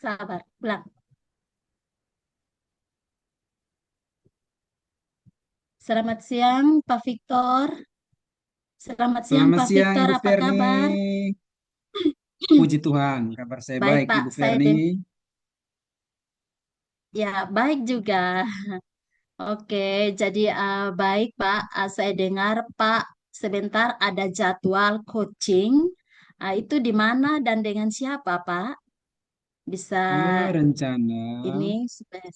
Sabar, ulang. Selamat siang, Pak Victor. Selamat siang, Selamat Pak siang Victor. Ibu Apa Ferni. kabar? Puji Tuhan, kabar saya Baik, baik Pak. Ibu Ferni. Ya, baik juga. Oke, jadi baik, Pak. Saya dengar, Pak, sebentar ada jadwal coaching. Itu di mana dan dengan siapa, Pak? Bisa Rencana ini supaya.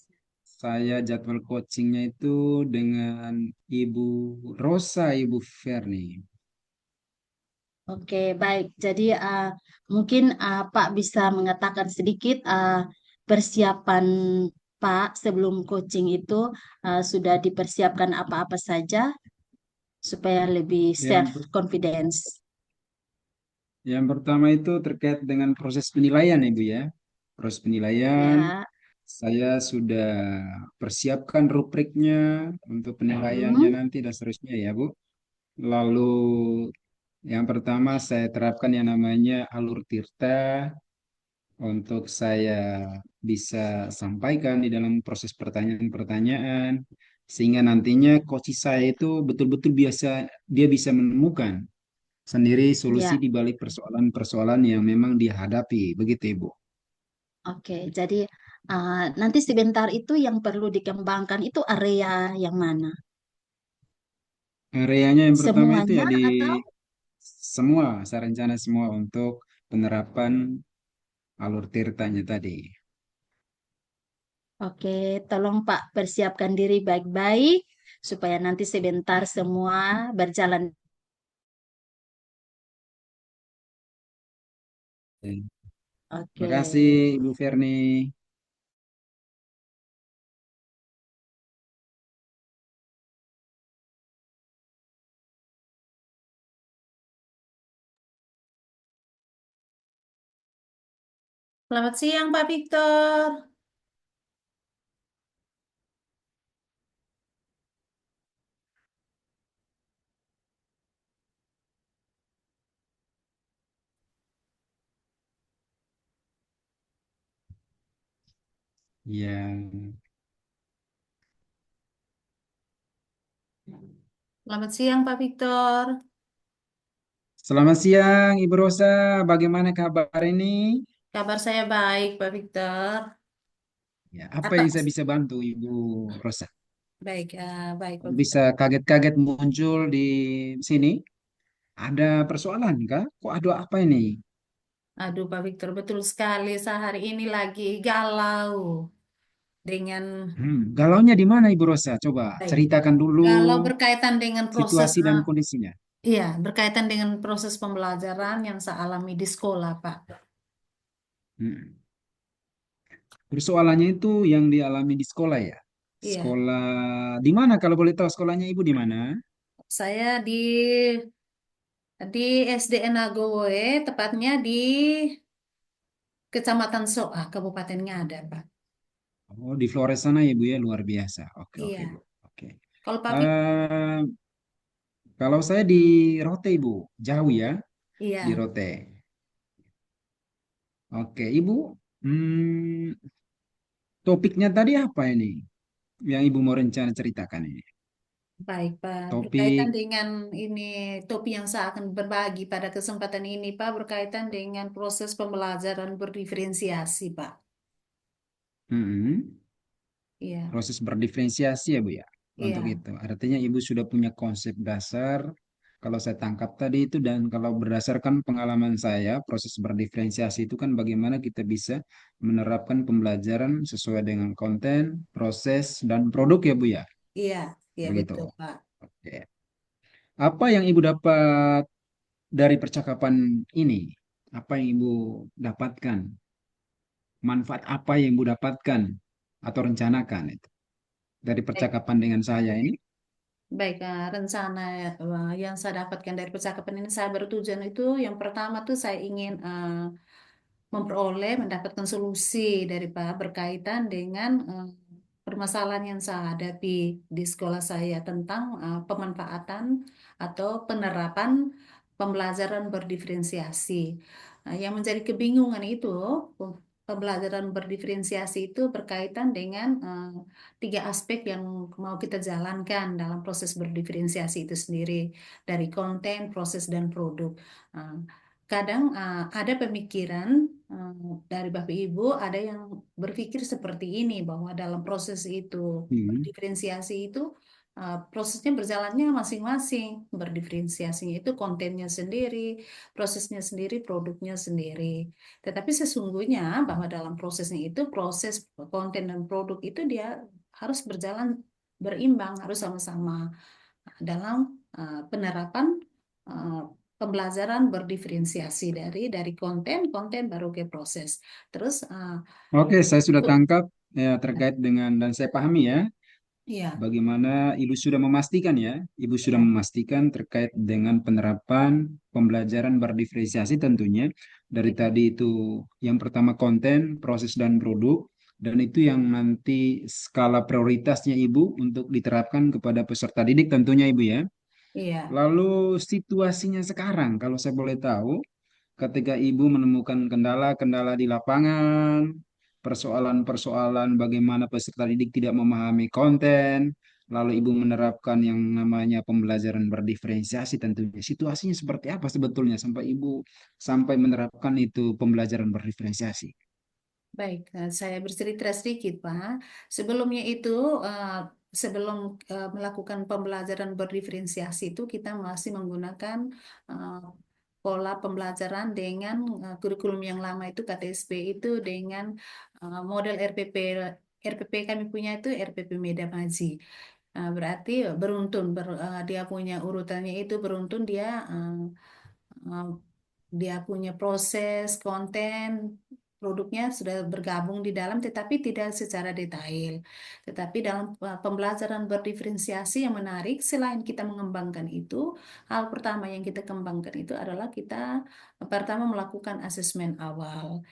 saya jadwal coachingnya itu dengan Ibu Rosa Ibu Ferni. Oke, baik. Jadi mungkin Pak bisa mengatakan sedikit persiapan Pak sebelum coaching itu sudah dipersiapkan apa-apa saja supaya lebih Yang, self confidence. yang pertama itu terkait dengan proses penilaian Ibu ya. Proses penilaian, Ya. saya sudah persiapkan rubriknya untuk penilaiannya Mm-mm. nanti dan seterusnya ya Bu. Lalu yang pertama saya terapkan yang namanya alur tirta untuk saya bisa sampaikan di dalam proses pertanyaan-pertanyaan sehingga nantinya coach saya itu betul-betul biasa dia bisa menemukan sendiri solusi Ya. di balik persoalan-persoalan yang memang dihadapi begitu Ibu. Oke. Jadi nanti sebentar itu yang perlu dikembangkan itu area yang mana? Areanya yang pertama itu Semuanya ya di atau? semua saya rencana semua untuk penerapan alur tirtanya tadi. Oke, tolong Pak persiapkan diri baik-baik supaya nanti sebentar semua berjalan. Terima Oke. kasih Ibu Ferni. Selamat siang Pak Victor. Yang Selamat siang Pak Victor. Selamat siang Ibu Rosa, bagaimana kabar ini? Kabar saya baik Pak Victor. Ya, apa Apa? yang saya bisa bantu Ibu Rosa? Baik, baik Pak Victor. Bisa kaget-kaget muncul di sini? Ada persoalan kah? Kok ada apa ini? Aduh Pak Victor, betul sekali. Saya hari ini lagi galau dengan Galaunya di mana Ibu Rosa? Coba baik. ceritakan dulu Galau berkaitan dengan proses, situasi dan kondisinya. iya, berkaitan dengan proses pembelajaran yang saya alami di sekolah Pak. Hmm. Persoalannya itu yang dialami di sekolah ya? Iya, Sekolah di mana kalau boleh tahu sekolahnya Ibu di mana? saya di SDN Agowe, tepatnya di Kecamatan Soa, Kabupaten Ngada, Pak. Oh, di Flores sana ya Ibu ya, luar biasa. Oke, oke Iya. Bu. Oke. Kalau Pak Victor, Eh, Kalau saya di Rote, Ibu, jauh ya di iya. Rote. Oke, Ibu, hmm, topiknya tadi apa ini? Yang Ibu mau rencana ceritakan ini? Baik, Pak. Berkaitan Topik, dengan ini topik yang saya akan berbagi pada kesempatan ini, Pak, berkaitan dengan proses pembelajaran berdiferensiasi, Pak. hmm, Iya, proses berdiferensiasi ya, Bu ya. Untuk iya, itu, artinya Ibu sudah punya konsep dasar. Kalau saya tangkap tadi itu dan kalau berdasarkan pengalaman saya, proses berdiferensiasi itu kan bagaimana kita bisa menerapkan pembelajaran sesuai dengan konten, proses, dan produk ya, Bu ya. iya, iya Begitu. betul, Pak. Oke. Apa yang Ibu dapat dari percakapan ini? Apa yang Ibu dapatkan? Manfaat apa yang Ibu dapatkan atau rencanakan itu dari Baik, percakapan dengan saya ini? baik, rencana yang saya dapatkan dari percakapan ini saya bertujuan itu yang pertama tuh saya ingin mendapatkan solusi dari Pak berkaitan dengan permasalahan yang saya hadapi di sekolah saya tentang pemanfaatan atau penerapan pembelajaran berdiferensiasi. Yang menjadi kebingungan itu pembelajaran berdiferensiasi itu berkaitan dengan tiga aspek yang mau kita jalankan dalam proses berdiferensiasi itu sendiri, dari konten, proses, dan produk. Uh, Kadang ada pemikiran dari Bapak Ibu, ada yang berpikir seperti ini, bahwa dalam proses itu Hmm. berdiferensiasi itu prosesnya berjalannya masing-masing, berdiferensiasinya itu kontennya sendiri, prosesnya sendiri, produknya sendiri. Tetapi sesungguhnya bahwa dalam prosesnya itu, proses konten dan produk itu dia harus berjalan berimbang, harus sama-sama dalam penerapan uh, pembelajaran berdiferensiasi dari konten, konten baru ke proses. Terus Oke, saya sudah tangkap ya terkait dengan dan saya pahami ya. iya, Bagaimana Ibu sudah memastikan ya, Ibu sudah iya, memastikan terkait dengan penerapan pembelajaran berdiferensiasi tentunya. Dari iya, tadi itu yang pertama konten, proses dan produk, dan itu yang nanti skala prioritasnya Ibu untuk diterapkan kepada peserta didik tentunya Ibu ya. iya. Lalu situasinya sekarang, kalau saya boleh tahu, ketika Ibu menemukan kendala-kendala di lapangan, persoalan-persoalan bagaimana peserta didik tidak memahami konten, lalu Ibu menerapkan yang namanya pembelajaran berdiferensiasi tentunya. Situasinya seperti apa sebetulnya sampai Ibu sampai menerapkan itu pembelajaran berdiferensiasi? Baik, saya bercerita sedikit, Pak. Sebelumnya itu, eh, sebelum melakukan pembelajaran berdiferensiasi itu, kita masih menggunakan eh, pola pembelajaran dengan kurikulum yang lama itu KTSP itu dengan model RPP. RPP kami punya itu RPP Meda Maji. Berarti beruntun, dia punya urutannya itu beruntun, eh, dia punya proses, konten, produknya sudah bergabung di dalam, tetapi tidak secara detail. Tetapi dalam pembelajaran berdiferensiasi yang menarik, selain kita mengembangkan itu, hal pertama yang kita kembangkan itu adalah kita pertama melakukan asesmen awal.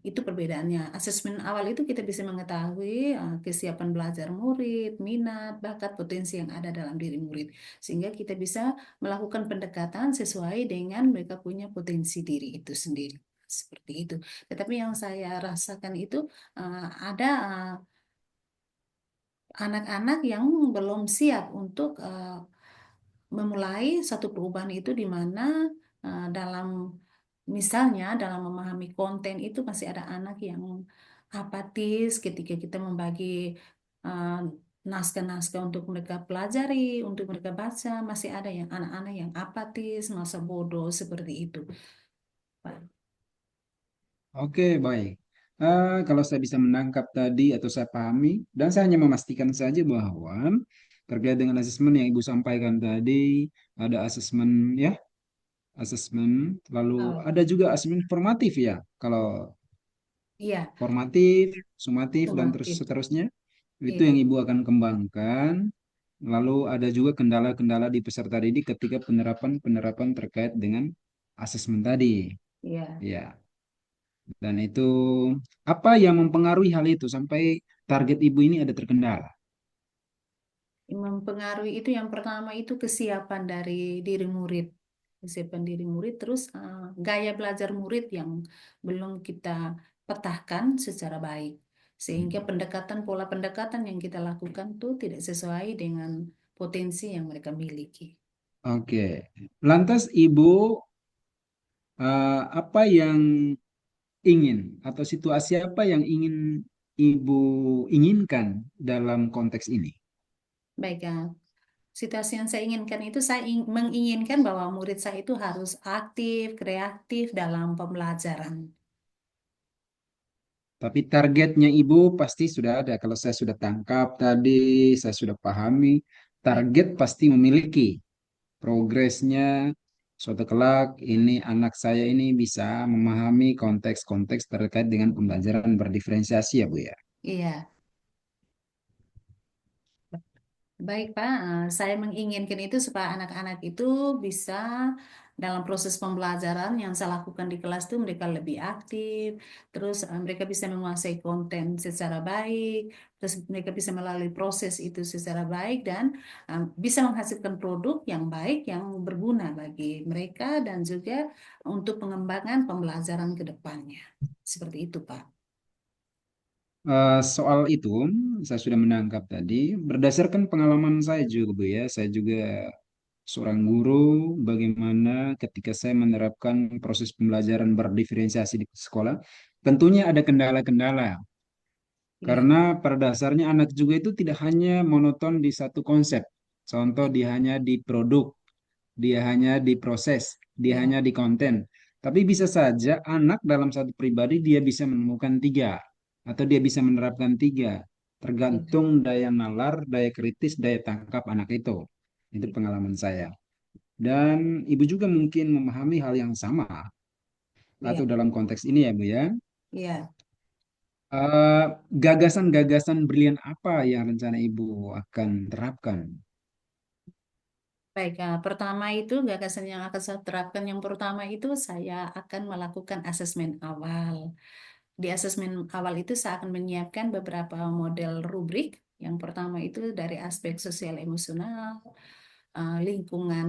Itu perbedaannya. Asesmen awal itu kita bisa mengetahui kesiapan belajar murid, minat, bakat, potensi yang ada dalam diri murid. Sehingga kita bisa melakukan pendekatan sesuai dengan mereka punya potensi diri itu sendiri. Seperti itu. Tetapi yang saya rasakan itu ada anak-anak yang belum siap untuk memulai satu perubahan itu, di mana dalam misalnya dalam memahami konten itu masih ada anak yang apatis ketika kita membagi eh, naskah-naskah untuk mereka pelajari, untuk mereka baca, masih ada yang anak-anak yang apatis, masa bodoh seperti itu, Pak. Oke, baik. Kalau saya bisa menangkap tadi atau saya pahami, dan saya hanya memastikan saja bahwa terkait dengan asesmen yang Ibu sampaikan tadi, ada asesmen ya, asesmen, lalu Oh, ada juga asesmen formatif ya. Kalau iya, formatif, sumatif, dan terus formatif. seterusnya, itu yang Iya, Ibu akan kembangkan. Lalu ada juga kendala-kendala di peserta didik ketika penerapan-penerapan terkait dengan asesmen tadi. iya. Ya, dan itu apa yang mempengaruhi hal itu sampai target Ibu ini ada terkendala? Mempengaruhi itu yang pertama itu kesiapan dari diri murid. Kesiapan diri murid, terus gaya belajar murid yang belum kita petahkan secara baik. Sehingga pendekatan, pola pendekatan yang kita lakukan tuh tidak sesuai dengan potensi yang mereka miliki. Oke, lantas Ibu apa yang ingin atau situasi apa yang ingin Ibu inginkan dalam konteks ini? Baik, ya. Situasi yang saya inginkan itu, saya menginginkan bahwa murid saya itu harus aktif, kreatif dalam pembelajaran. Tapi targetnya Ibu pasti sudah ada. Kalau saya sudah tangkap tadi, saya sudah pahami, Baik, target pasti memiliki progresnya. Suatu kelak ini anak saya ini bisa memahami konteks-konteks terkait dengan pembelajaran berdiferensiasi ya Bu ya. iya. Baik, Pak. Saya menginginkan itu supaya anak-anak itu bisa dalam proses pembelajaran yang saya lakukan di kelas itu mereka lebih aktif, terus mereka bisa menguasai konten secara baik, terus mereka bisa melalui proses itu secara baik dan bisa menghasilkan produk yang baik yang berguna bagi mereka dan juga untuk pengembangan pembelajaran ke depannya. Seperti itu, Pak. Soal itu saya sudah menangkap tadi berdasarkan pengalaman saya juga Bu ya. Saya juga seorang guru, bagaimana ketika saya menerapkan proses pembelajaran berdiferensiasi di sekolah, tentunya ada kendala-kendala. Iya, Karena pada dasarnya anak juga itu tidak hanya monoton di satu konsep. Contoh dia hanya di produk, dia hanya di proses, dia iya, hanya di konten. Tapi bisa saja anak dalam satu pribadi dia bisa menemukan tiga atau dia bisa menerapkan tiga. iya, Tergantung daya nalar, daya kritis, daya tangkap anak itu. Itu pengalaman saya. Dan ibu juga mungkin memahami hal yang sama iya, atau dalam konteks ini ya Bu ya. iya. Eh, Gagasan-gagasan brilian apa yang rencana ibu akan terapkan? Baik, pertama itu gagasan yang akan saya terapkan yang pertama itu saya akan melakukan asesmen awal. Di asesmen awal itu saya akan menyiapkan beberapa model rubrik. Yang pertama itu dari aspek sosial emosional, lingkungan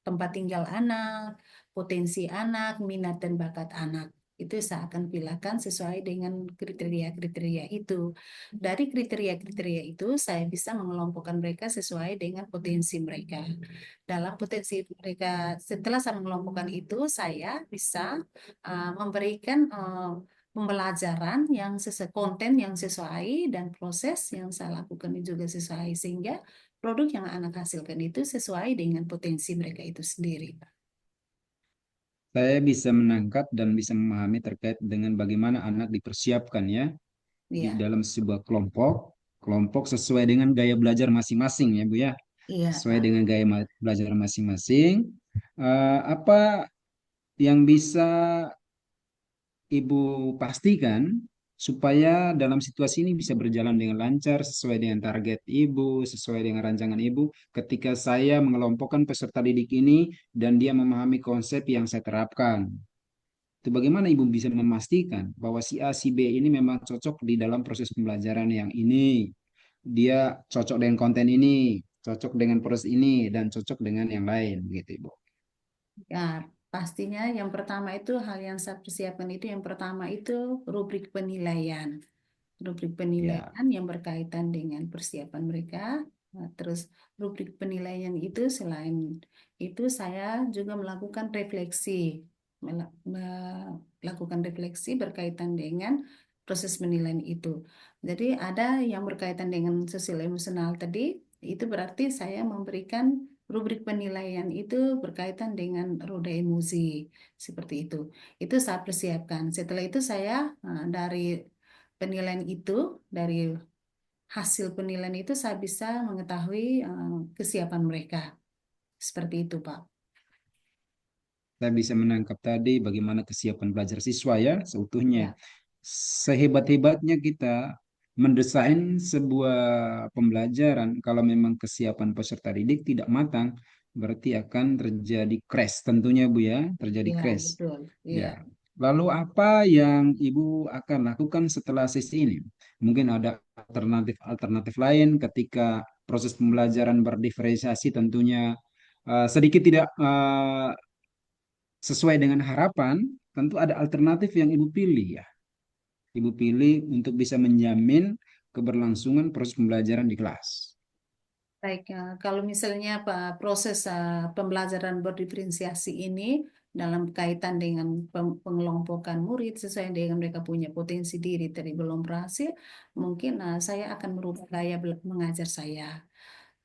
tempat tinggal anak, potensi anak, minat dan bakat anak. Itu saya akan pilihkan sesuai dengan kriteria-kriteria itu. Dari kriteria-kriteria itu, saya bisa mengelompokkan mereka sesuai dengan potensi mereka. Dalam potensi mereka, setelah saya mengelompokkan itu, saya bisa memberikan pembelajaran yang sesuai konten yang sesuai dan proses yang saya lakukan juga sesuai sehingga produk yang anak hasilkan itu sesuai dengan potensi mereka itu sendiri, Pak. Saya bisa menangkap dan bisa memahami terkait dengan bagaimana anak dipersiapkan ya di Iya, dalam sebuah kelompok, kelompok sesuai dengan gaya belajar masing-masing ya Bu ya, iya, sesuai Pak. dengan gaya belajar masing-masing. Apa yang bisa Ibu pastikan supaya dalam situasi ini bisa berjalan dengan lancar sesuai dengan target Ibu, sesuai dengan rancangan Ibu ketika saya mengelompokkan peserta didik ini dan dia memahami konsep yang saya terapkan. Itu bagaimana Ibu bisa memastikan bahwa si A, si B ini memang cocok di dalam proses pembelajaran yang ini. Dia cocok dengan konten ini, cocok dengan proses ini, dan cocok dengan yang lain, gitu Ibu. Ya, pastinya yang pertama itu hal yang saya persiapkan itu yang pertama itu rubrik penilaian. Rubrik Ya, penilaian yang berkaitan dengan persiapan mereka. Nah, terus rubrik penilaian itu selain itu saya juga melakukan refleksi, melakukan refleksi berkaitan dengan proses penilaian itu. Jadi ada yang berkaitan dengan sosial emosional tadi, itu berarti saya memberikan rubrik penilaian itu berkaitan dengan roda emosi seperti itu. Itu saya persiapkan. Setelah itu saya dari penilaian itu dari hasil penilaian itu saya bisa mengetahui kesiapan mereka. Seperti itu, Pak. saya bisa menangkap tadi bagaimana kesiapan belajar siswa ya seutuhnya. Ya, Sehebat-hebatnya kita mendesain sebuah pembelajaran, kalau memang kesiapan peserta didik tidak matang, berarti akan terjadi crash tentunya Bu ya, terjadi ya, crash. betul. Ya, Ya. Lalu apa yang Ibu akan lakukan setelah sesi ini? Mungkin ada alternatif-alternatif lain ketika proses pembelajaran berdiferensiasi tentunya sedikit tidak sesuai dengan harapan, tentu ada alternatif yang Ibu pilih ya. Ibu pilih untuk bisa menjamin keberlangsungan proses pembelajaran di kelas. baik. Kalau misalnya Pak proses pembelajaran berdiferensiasi ini dalam kaitan dengan pengelompokan murid sesuai dengan mereka punya potensi diri tadi belum berhasil, mungkin saya akan merubah gaya mengajar saya.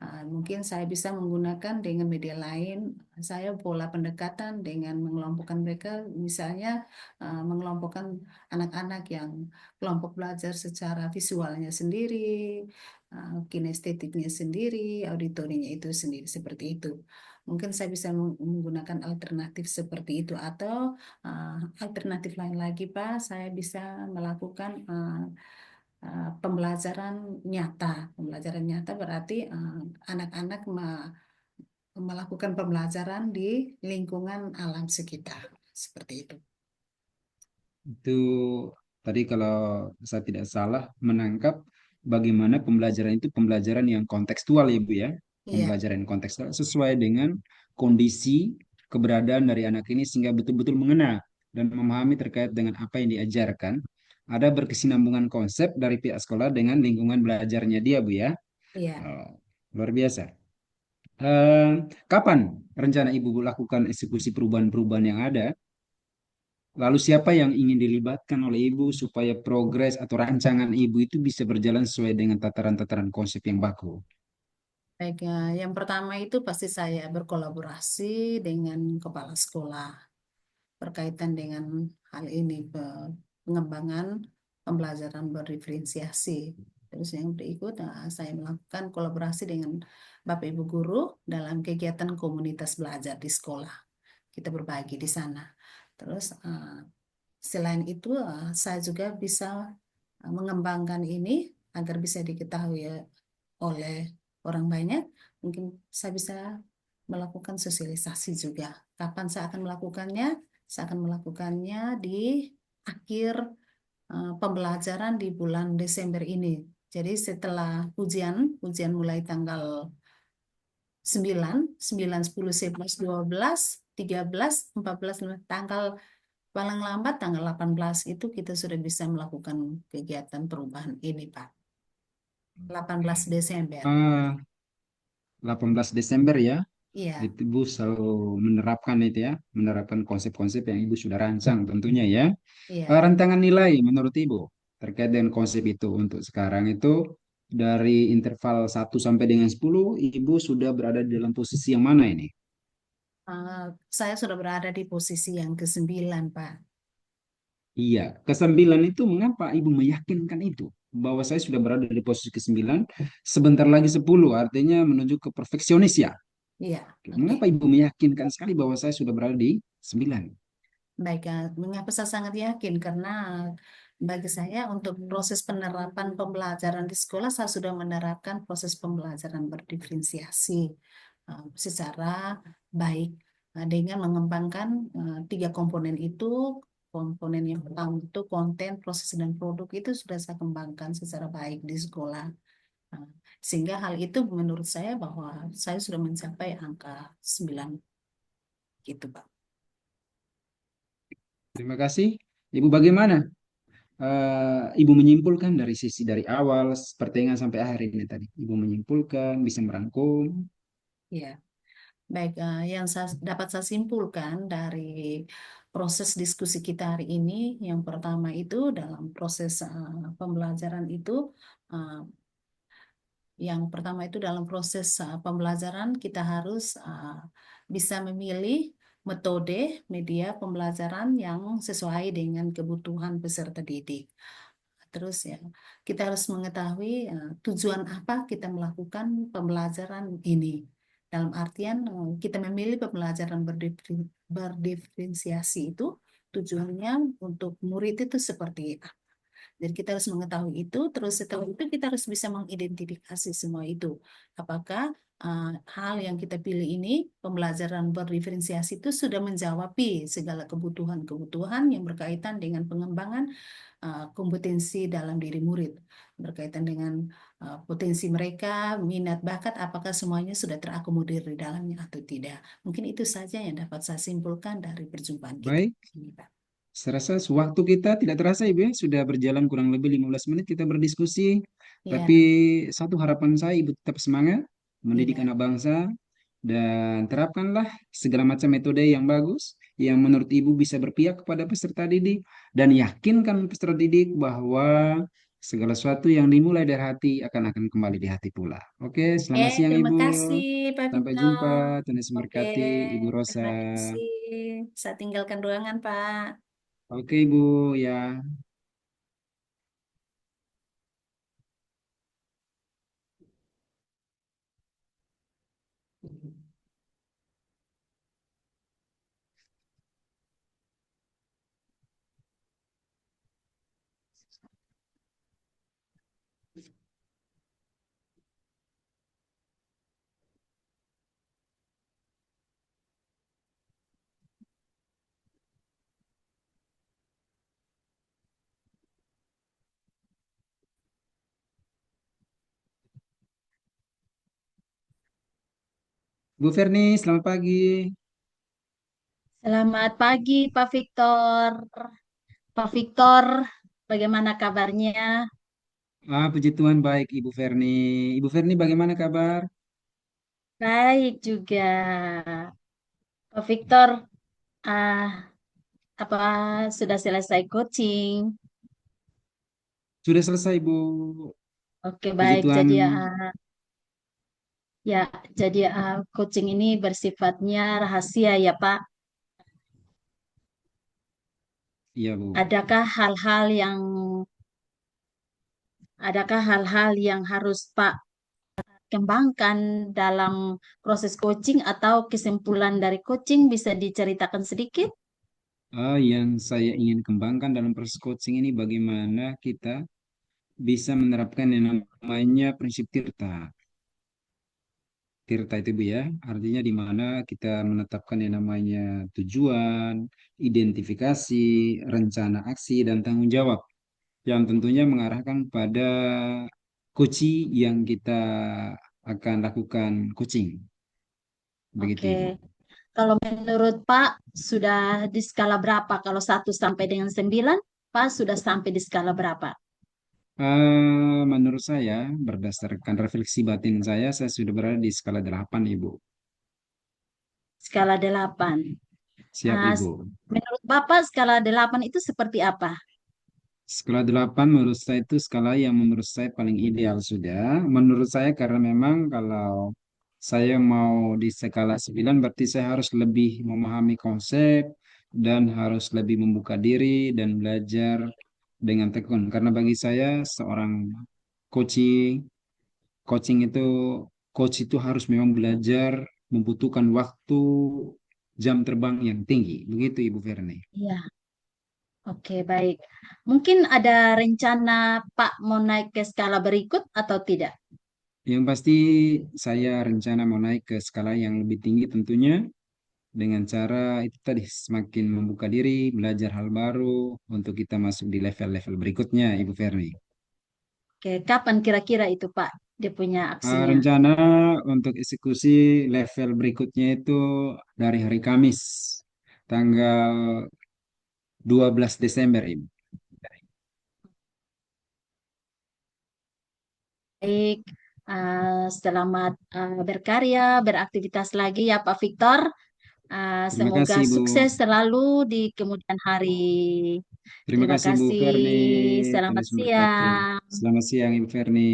Mungkin saya bisa menggunakan dengan media lain. Saya pola pendekatan dengan mengelompokkan mereka, misalnya mengelompokkan anak-anak yang kelompok belajar secara visualnya sendiri, kinestetiknya sendiri, auditorinya itu sendiri seperti itu. Mungkin saya bisa menggunakan alternatif seperti itu atau uh, alternatif lain lagi, Pak. Saya bisa melakukan pembelajaran nyata. Pembelajaran nyata berarti anak-anak melakukan pembelajaran di lingkungan alam sekitar. Seperti itu. Itu tadi kalau saya tidak salah menangkap bagaimana pembelajaran itu pembelajaran yang kontekstual ya Bu ya. Iya, Pembelajaran kontekstual sesuai dengan kondisi keberadaan dari anak ini sehingga betul-betul mengena dan memahami terkait dengan apa yang diajarkan. ada berkesinambungan konsep dari pihak sekolah dengan lingkungan belajarnya dia, Bu ya. Iya. Oh, luar biasa. Eh, Kapan rencana Ibu lakukan eksekusi perubahan-perubahan yang ada? Lalu siapa yang ingin dilibatkan oleh Ibu supaya progres atau rancangan Ibu itu bisa berjalan sesuai dengan tataran-tataran konsep yang baku? Baik, yang pertama itu pasti saya berkolaborasi dengan kepala sekolah berkaitan dengan hal ini, pengembangan pembelajaran berdiferensiasi. Terus yang berikut, saya melakukan kolaborasi dengan Bapak Ibu guru dalam kegiatan komunitas belajar di sekolah. Kita berbagi di sana. Terus selain itu, saya juga bisa mengembangkan ini agar bisa diketahui oleh orang banyak. Mungkin saya bisa melakukan sosialisasi juga. Kapan saya akan melakukannya? Saya akan melakukannya di akhir pembelajaran di bulan Desember ini. Jadi setelah ujian mulai tanggal 9, 9, 10, 11, 12, 13, 14, tanggal paling lambat tanggal 18 itu kita sudah bisa melakukan kegiatan perubahan ini, Pak. 18 Desember. Ah, 18 Desember ya. Iya, Itu Ibu selalu menerapkan itu ya, menerapkan konsep-konsep yang Ibu sudah rancang tentunya ya. iya. Rantangan nilai menurut Ibu terkait dengan konsep itu untuk sekarang itu dari interval 1 sampai dengan 10, Ibu sudah berada di dalam posisi yang mana ini? Eh, saya sudah berada di posisi yang ke-9, Pak. Iya, ke-9 itu mengapa Ibu meyakinkan itu? Bahwa saya sudah berada di posisi ke-9, sebentar lagi 10, artinya menuju ke perfeksionis ya. Iya, oke. Mengapa Ibu meyakinkan sekali bahwa saya sudah berada di 9? Baik, mengapa saya sangat yakin? Karena bagi saya untuk proses penerapan pembelajaran di sekolah, saya sudah menerapkan proses pembelajaran berdiferensiasi secara baik dengan mengembangkan tiga komponen itu. Komponen yang pertama itu konten, proses, dan produk itu sudah saya kembangkan secara baik di sekolah. Nah, sehingga hal itu menurut saya bahwa saya sudah mencapai angka 9 gitu, Pak. Terima kasih. Ibu bagaimana? Ibu menyimpulkan dari sisi dari awal, pertengahan sampai akhir ini tadi. Ibu menyimpulkan, bisa merangkum. Ya, baik. Yang saya dapat saya simpulkan dari proses diskusi kita hari ini, yang pertama itu dalam proses pembelajaran itu, uh, yang pertama itu dalam proses pembelajaran kita harus bisa memilih metode media pembelajaran yang sesuai dengan kebutuhan peserta didik. Terus ya, kita harus mengetahui tujuan apa kita melakukan pembelajaran ini. Dalam artian kita memilih pembelajaran berdiferensiasi itu tujuannya untuk murid itu seperti apa. Jadi kita harus mengetahui itu, terus setelah itu kita harus bisa mengidentifikasi semua itu. Apakah hal yang kita pilih ini, pembelajaran berdiferensiasi itu sudah menjawab segala kebutuhan-kebutuhan yang berkaitan dengan pengembangan kompetensi dalam diri murid, berkaitan dengan potensi mereka, minat, bakat, apakah semuanya sudah terakomodir di dalamnya atau tidak. Mungkin itu saja yang dapat saya simpulkan dari perjumpaan kita Baik, ini, Pak. saya rasa waktu kita tidak terasa Ibu ya. Sudah berjalan kurang lebih 15 menit kita berdiskusi. Tapi Ya, satu harapan saya, Ibu tetap semangat mendidik iya. anak bangsa. Dan terapkanlah segala macam metode yang bagus yang menurut Ibu bisa berpihak kepada peserta didik dan yakinkan peserta didik bahwa segala sesuatu yang dimulai dari hati akan kembali di hati pula. Oke, selamat siang Terima Ibu. kasih, Pak Sampai jumpa. Victor. Tuhan Yesus Oke, memberkati Ibu Rosa. terima kasih. Saya tinggalkan ruangan, Pak. Oke Ibu ya. Bu Ferni, selamat pagi. Selamat pagi, Pak Victor. Pak Victor, Bagaimana kabarnya? Puji Tuhan baik Ibu Ferni. Ibu Ferni bagaimana kabar? Baik juga. Pak Victor, ah, apa sudah selesai coaching? Sudah selesai Bu. Oke, Puji baik. Tuhan. Jadi, ya, jadi coaching ini bersifatnya rahasia ya, Pak. Iya Bu. Adakah hal-hal yang adakah hal-hal yang harus Pak kembangkan dalam proses coaching atau kesimpulan dari coaching bisa diceritakan sedikit? Yang saya ingin kembangkan dalam proses coaching ini bagaimana kita bisa menerapkan yang namanya prinsip Tirta. Tirta itu Bu ya, artinya di mana kita menetapkan yang namanya tujuan, identifikasi, rencana aksi, dan tanggung jawab. Yang tentunya mengarahkan pada coaching yang kita akan lakukan coaching. Begitu Oke. Ibu. Kalau menurut Pak, sudah di skala berapa? Kalau 1 sampai dengan 9, Pak sudah sampai di skala berapa? Menurut saya, berdasarkan refleksi batin saya sudah berada di skala 8 Ibu. Skala 8. Siap Ah, Ibu. menurut Bapak, skala 8 itu seperti apa? Skala 8 menurut saya itu skala yang menurut saya paling ideal sudah. Menurut saya karena memang kalau saya mau di skala 9 berarti saya harus lebih memahami konsep dan harus lebih membuka diri dan belajar dengan tekun. Karena bagi saya seorang coaching, coaching itu coach itu harus memang belajar membutuhkan waktu jam terbang yang tinggi. Begitu Ibu Verni. Iya, oke, baik. Mungkin ada rencana Pak mau naik ke skala berikut atau tidak? Yang pasti saya rencana mau naik ke skala yang lebih tinggi tentunya dengan cara itu tadi semakin membuka diri, belajar hal baru untuk kita masuk di level-level berikutnya, Ibu Ferni. Oke, kapan kira-kira itu Pak dia punya aksinya? Rencana untuk eksekusi level berikutnya itu dari hari Kamis, tanggal 12 Desember, Ibu. Baik, selamat berkarya, beraktivitas lagi ya Pak Victor. Terima Semoga kasih, Ibu. sukses selalu di kemudian hari. Terima Terima kasih, Ibu kasih. Ferni. Tuhan Selamat Yesus memberkati. siang. Selamat siang, Ibu Ferni.